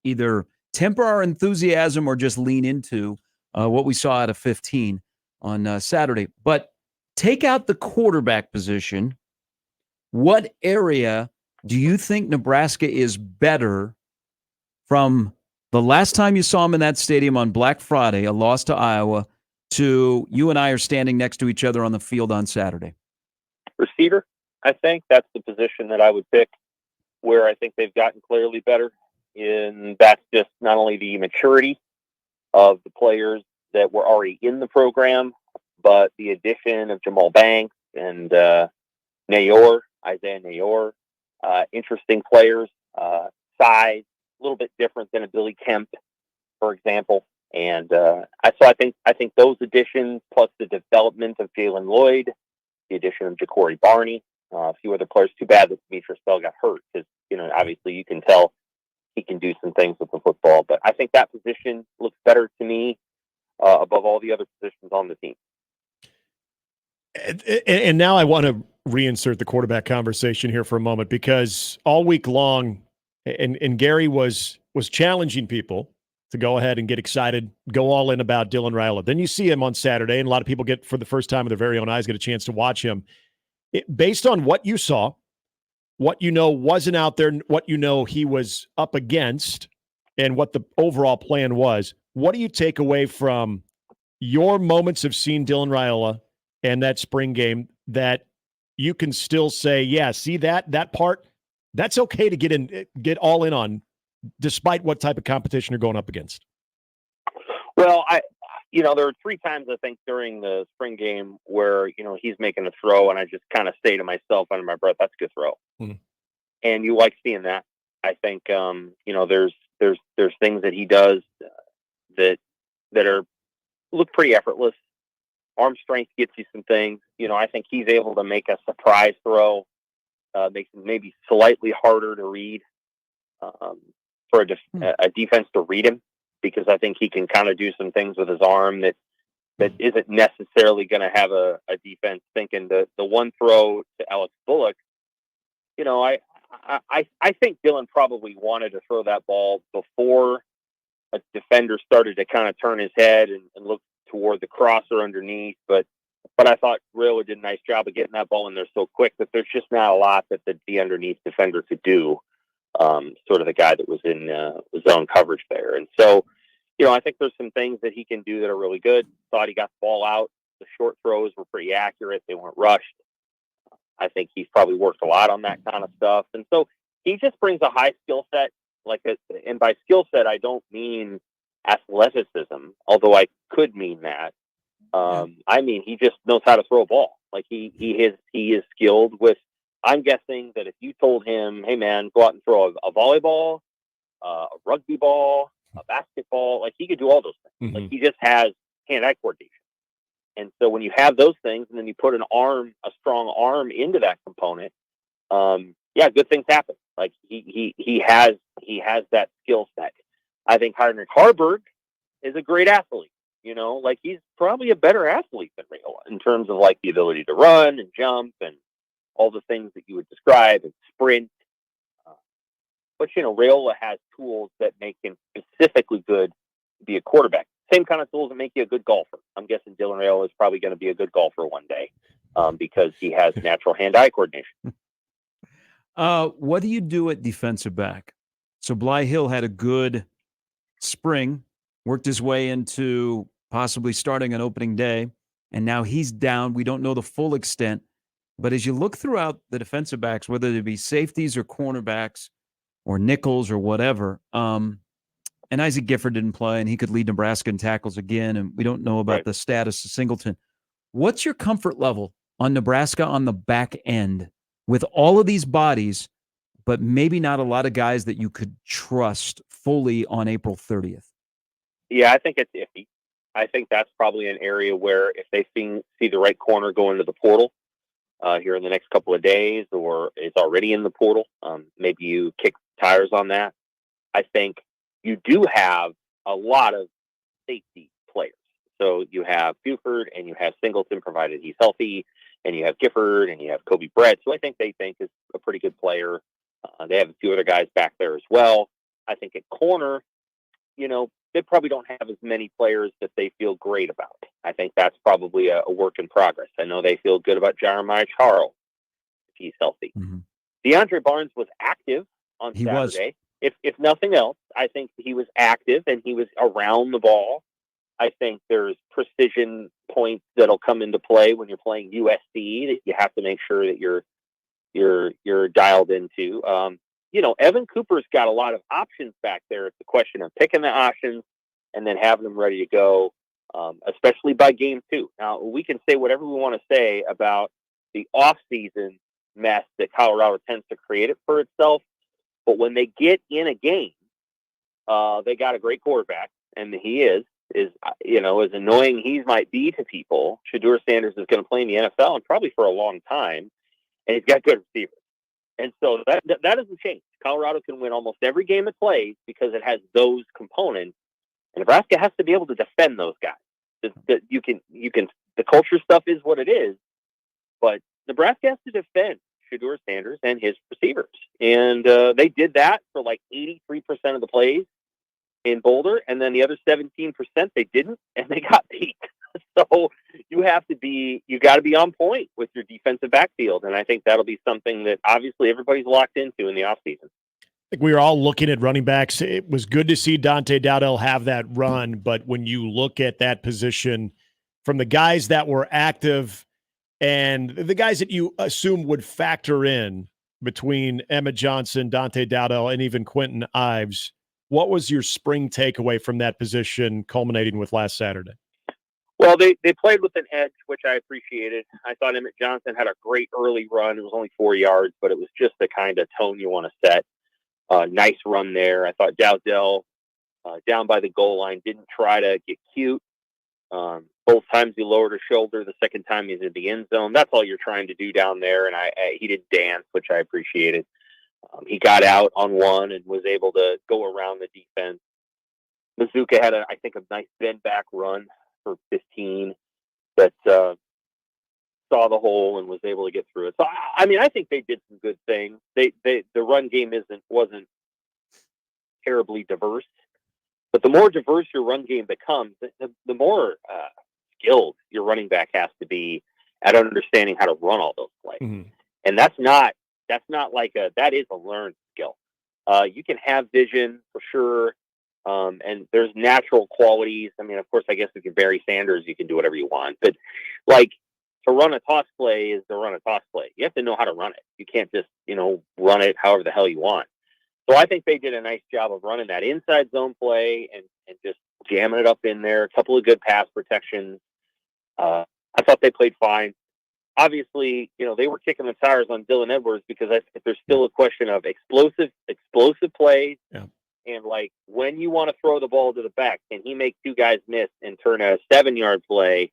either temper our enthusiasm or just lean into what we saw out of 15 on Saturday. But take out the quarterback position. What area do you think Nebraska is better from the last time you saw him in that stadium on Black Friday, a loss to Iowa, to you and I are standing next to each other on the field on Saturday? Receiver, I think that's the position that I would pick where I think they've gotten clearly better. And that's just not only the maturity of the players that were already in the program, but the addition of Jamal Banks and Isaiah Nayor, interesting players, size, a little bit different than a Billy Kemp, for example. And I think those additions, plus the development of Jalen Lloyd, the addition of Ja'Cory Barney, a few other players. Too bad that Demetrius Bell got hurt because, obviously you can tell he can do some things with the football. But I think that position looks better to me above all the other positions on the team. And now I want to reinsert the quarterback conversation here for a moment, because all week long, and Gary was challenging people to go ahead and get excited, go all in about Dylan Raiola. Then you see him on Saturday, and a lot of people get, for the first time with their very own eyes, get a chance to watch him. Based on what you saw, what wasn't out there, what he was up against, and what the overall plan was, what do you take away from your moments of seeing Dylan Raiola and that spring game that you can still say, yeah, see that part, that's okay to get all in on, despite what type of competition you're going up against? Well, there were 3 times, I think, during the spring game where, he's making a throw and I just kind of say to myself under my breath, that's a good throw. Mm-hmm. And you like seeing that. I think, there's things that he does that look pretty effortless. Arm strength gets you some things. I think he's able to make a surprise throw, makes it maybe slightly harder to read for a defense to read him, because I think he can kind of do some things with his arm that isn't necessarily going to have a defense thinking. The one throw to Alex Bullock, I think Dylan probably wanted to throw that ball before a defender started to kind of turn his head and look toward the crosser underneath. But I thought Raiola did a nice job of getting that ball in there so quick that there's just not a lot that the underneath defender could do. Sort of the guy that was in zone coverage there. And so, I think there's some things that he can do that are really good. Thought he got the ball out. The short throws were pretty accurate. They weren't rushed. I think he's probably worked a lot on that kind of stuff. And so he just brings a high skill set. And by skill set, I don't mean athleticism, although I could mean that. I mean, he just knows how to throw a ball. He is skilled with. I'm guessing that if you told him, hey man, go out and throw a volleyball, a rugby ball, a basketball, he could do all those things. Mm-hmm. He just has hand-eye coordination. And so when you have those things and then you put a strong arm into that component, good things happen. He has that skill set. I think Heinrich Harburg is a great athlete. He's probably a better athlete than Raiola in terms of the ability to run and jump and all the things that you would describe and sprint. But Raiola has tools that make him specifically good to be a quarterback. Same kind of tools that make you a good golfer. I'm guessing Dylan Raiola is probably going to be a good golfer one day because he has natural hand-eye coordination. What do you do at defensive back? So Bly Hill had a good spring, worked his way into possibly starting an opening day, and now he's down. We don't know the full extent. But as you look throughout the defensive backs, whether they be safeties or cornerbacks or nickels or whatever, and Isaac Gifford didn't play, and he could lead Nebraska in tackles again, and we don't know about the status of Singleton. What's your comfort level on Nebraska on the back end with all of these bodies, but maybe not a lot of guys that you could trust fully on April 30th? Yeah, I think it's iffy. I think that's probably an area where if they see the right corner go into the portal here in the next couple of days, or is already in the portal, maybe you kick tires on that. I think you do have a lot of safety players. So you have Buford and you have Singleton, provided he's healthy, and you have Gifford and you have Kobe Brett, who I think they think is a pretty good player. They have a few other guys back there as well. I think at corner, they probably don't have as many players that they feel great about. I think that's probably a work in progress. I know they feel good about Jeremiah Charles if he's healthy. Mm-hmm. Deandre Barnes was active on Saturday. If nothing else, I think he was active and he was around the ball. I think there's precision points that'll come into play when you're playing USC that you have to make sure that you're dialed into. Evan Cooper's got a lot of options back there. It's a question of picking the options and then having them ready to go, especially by game 2. Now, we can say whatever we want to say about the off-season mess that Colorado tends to create it for itself, but when they get in a game, they got a great quarterback, and he is as annoying he might be to people. Shedeur Sanders is going to play in the NFL and probably for a long time, and he's got good receivers. And so that doesn't change. Colorado can win almost every game it plays because it has those components. And Nebraska has to be able to defend those guys. You can. The culture stuff is what it is, but Nebraska has to defend Shedeur Sanders and his receivers, and they did that for like 83% of the plays in Boulder, and then the other 17% they didn't, and they got beat. So you got to be on point with your defensive backfield, and I think that'll be something that obviously everybody's locked into in the offseason. I think we were all looking at running backs. It was good to see Dante Dowdell have that run, but when you look at that position from the guys that were active and the guys that you assume would factor in between Emmett Johnson, Dante Dowdell, and even Quentin Ives, what was your spring takeaway from that position culminating with last Saturday? Well, they played with an edge, which I appreciated. I thought Emmett Johnson had a great early run. It was only 4 yards, but it was just the kind of tone you want to set. Nice run there. I thought Dowdell, down by the goal line, didn't try to get cute. Both times he lowered his shoulder. The second time he's in the end zone. That's all you're trying to do down there, and he did dance, which I appreciated. He got out on one and was able to go around the defense. Mazuka had, I think, a nice bend-back run for 15 that saw the hole and was able to get through it. So, I think they did some good things. The run game wasn't terribly diverse, but the more diverse your run game becomes, the more skilled your running back has to be at understanding how to run all those plays. Mm-hmm. And that is a learned skill. You can have vision for sure. And there's natural qualities. Of course, I guess if you're Barry Sanders, you can do whatever you want. But to run a toss play is to run a toss play. You have to know how to run it. You can't just, run it however the hell you want. So I think they did a nice job of running that inside zone play and just jamming it up in there. A couple of good pass protections. I thought they played fine. Obviously, they were kicking the tires on Dylan Edwards because there's still a question of explosive plays. Yeah. And when you want to throw the ball to the back, can he make two guys miss and turn a 7-yard play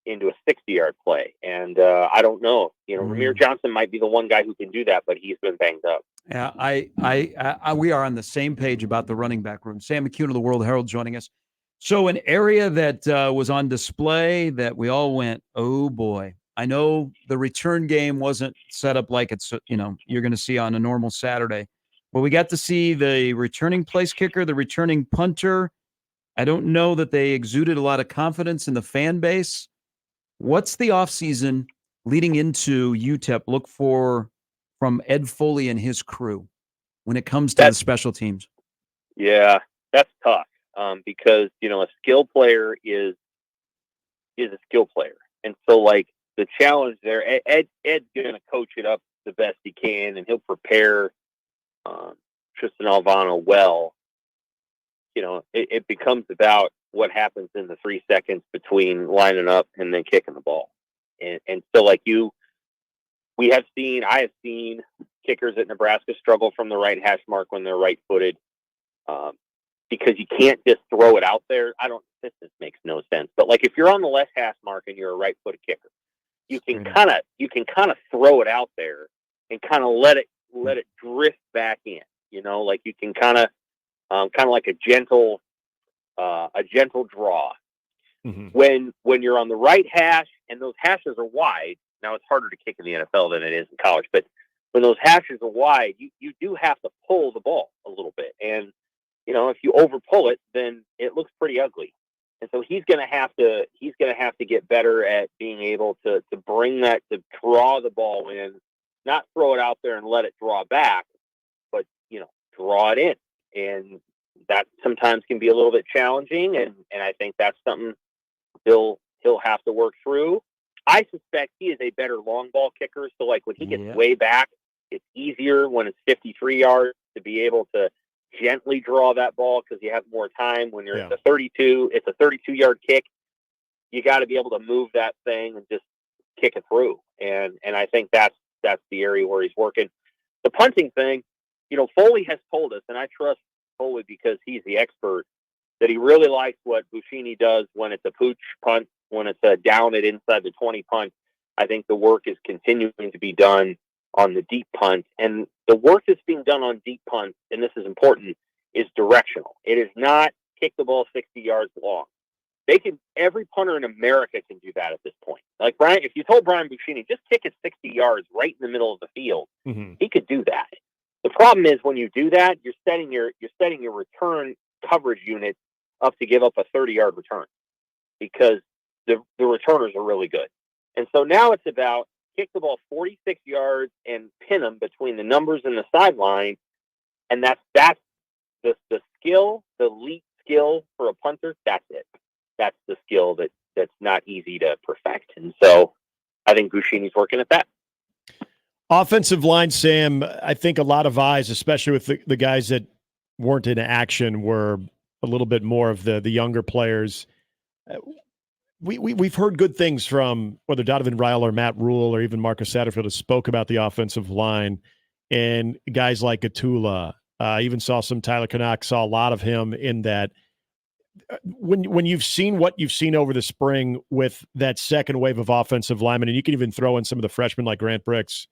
into a 60-yard play? And I don't know. Ramir Johnson might be the one guy who can do that, but he's been banged up. Yeah, we are on the same page about the running back room. Sam McKewon of the World-Herald joining us. So an area that was on display that we all went, oh boy. I know the return game wasn't set up like it's, you're going to see on a normal Saturday. But we got to see the returning place kicker, the returning punter. I don't know that they exuded a lot of confidence in the fan base. What's the offseason leading into UTEP look for from Ed Foley and his crew when it comes to the special teams? Yeah, that's tough because, a skill player is a skill player. And so, the challenge there, Ed's going to coach it up the best he can, and he'll prepare Tristan Alvano well. It becomes about what happens in the 3 seconds between lining up and then kicking the ball. And so I have seen kickers at Nebraska struggle from the right hash mark when they're right-footed because you can't just throw it out there. This makes no sense. But if you're on the left hash mark and you're a right-footed kicker, you can kind of throw it out there and kind of let it drift back in. You can kind of like a gentle draw. Mm-hmm. When you're on the right hash and those hashes are wide. Now it's harder to kick in the NFL than it is in college, but when those hashes are wide, you do have to pull the ball a little bit. And if you over pull it, then it looks pretty ugly. And so he's going to have to get better at being able to bring that, to draw the ball in, not throw it out there and let it draw back, but, draw it in. And that sometimes can be a little bit challenging. And I think that's something he'll have to work through. I suspect he is a better long ball kicker. So like when he gets way back, it's easier when it's 53 yards to be able to gently draw that ball because you have more time. When you're at the 32, it's a 32-yard kick. You got to be able to move that thing and just kick it through. And I think that's the area where he's working. The punting thing, Foley has told us, and I trust Foley because he's the expert, that he really likes what Buccini does when it's a pooch punt, when it's a down it inside the 20 punt. I think the work is continuing to be done on the deep punt. And the work that's being done on deep punt, and this is important, is directional. It is not kick the ball 60 yards long. Every punter in America can do that at this point. Like Brian, if you told Brian Buccini, just kick it 60 yards right in the middle of the field, he could do that. The problem is when you do that, you're setting your return coverage unit up to give up a 30-yard return because the returners are really good. And so now it's about kick the ball 46 yards and pin them between the numbers and the sideline. And that's the skill, the elite skill for a punter. That's it. That's the skill that's not easy to perfect. And so I think Buccini's working at that. Offensive line, Sam, I think a lot of eyes, especially with the guys that weren't in action, were a little bit more of the younger players. We've heard good things from whether Donovan Raiola or Matt Rule or even Marcus Satterfield has spoke about the offensive line and guys like Atula. Even saw some Tyler Canuck, saw a lot of him in that. When you've seen what you've seen over the spring with that second wave of offensive linemen, and you can even throw in some of the freshmen like Grant Bricks,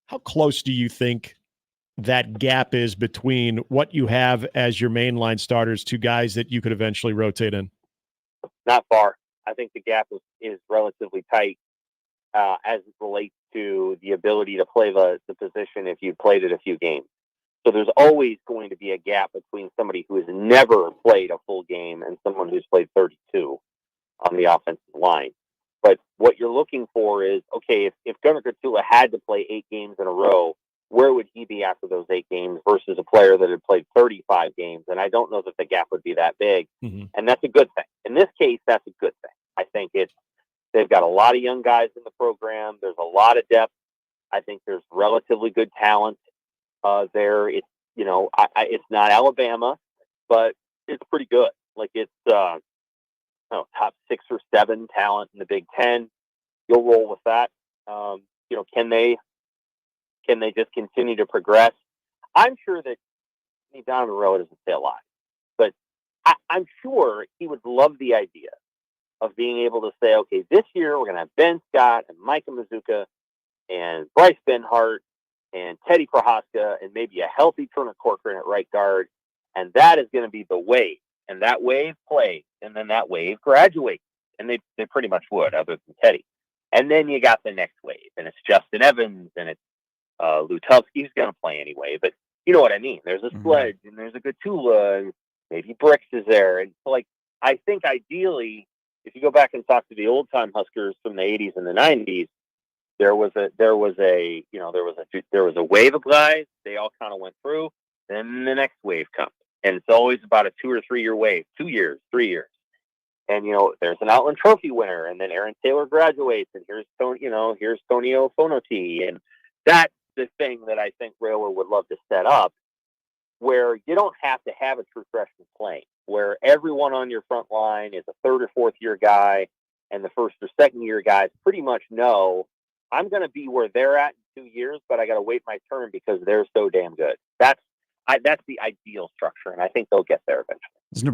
how close do you think that gap is between what you have as your mainline starters to guys that you could eventually rotate in? Not far. I think the gap is relatively tight as it relates to the ability to play the position if you've played it a few games. So there's always going to be a gap between somebody who has never played a full game and someone who's played 32 on the offensive line. But what you're looking for is, okay, if Gunnar Katula had to play 8 games in a row, where would he be after those 8 games versus a player that had played 35 games? And I don't know that the gap would be that big. And that's a good thing. In this case, that's a good thing. I think they've got a lot of young guys in the program. There's a lot of depth. I think there's relatively good talent there. It's, it's not Alabama, but it's pretty good. Like it's top 6 or 7 talent in the Big Ten. You'll roll with that. Can they just continue to progress? I'm sure that Donovan Rowe doesn't say a lot, but I'm sure he would love the idea of being able to say, okay, this year we're going to have Ben Scott and Micah Mazuka and Bryce Benhart and Teddy Prohaska and maybe a healthy Turner Corcoran at right guard. And that is going to be the wave. And that wave plays. And then that wave graduates. And they pretty much would, other than Teddy. And then you got the next wave. And it's Justin Evans and it's Lutovsky, who's going to play anyway. But you know what I mean? There's a Sledge and there's a Gatula and maybe Bricks is there. And so, I think ideally, if you go back and talk to the old time Huskers from the 80s and the 90s, there was a wave of guys. They all kind of went through. Then the next wave comes, and it's always about a 2 or 3 year wave, 2 years, 3 years. And there's an Outland Trophy winner, and then Aaron Taylor graduates, and here's Tonio Fonoti, and that's the thing that I think Raiola would love to set up, where you don't have to have a true freshman playing, where everyone on your front line is a 3rd or 4th year guy, and the 1st or 2nd year guys pretty much know I'm going to be where they're at in 2 years, but I got to wait my turn because they're so damn good. That's the ideal structure, and I think they'll get there eventually.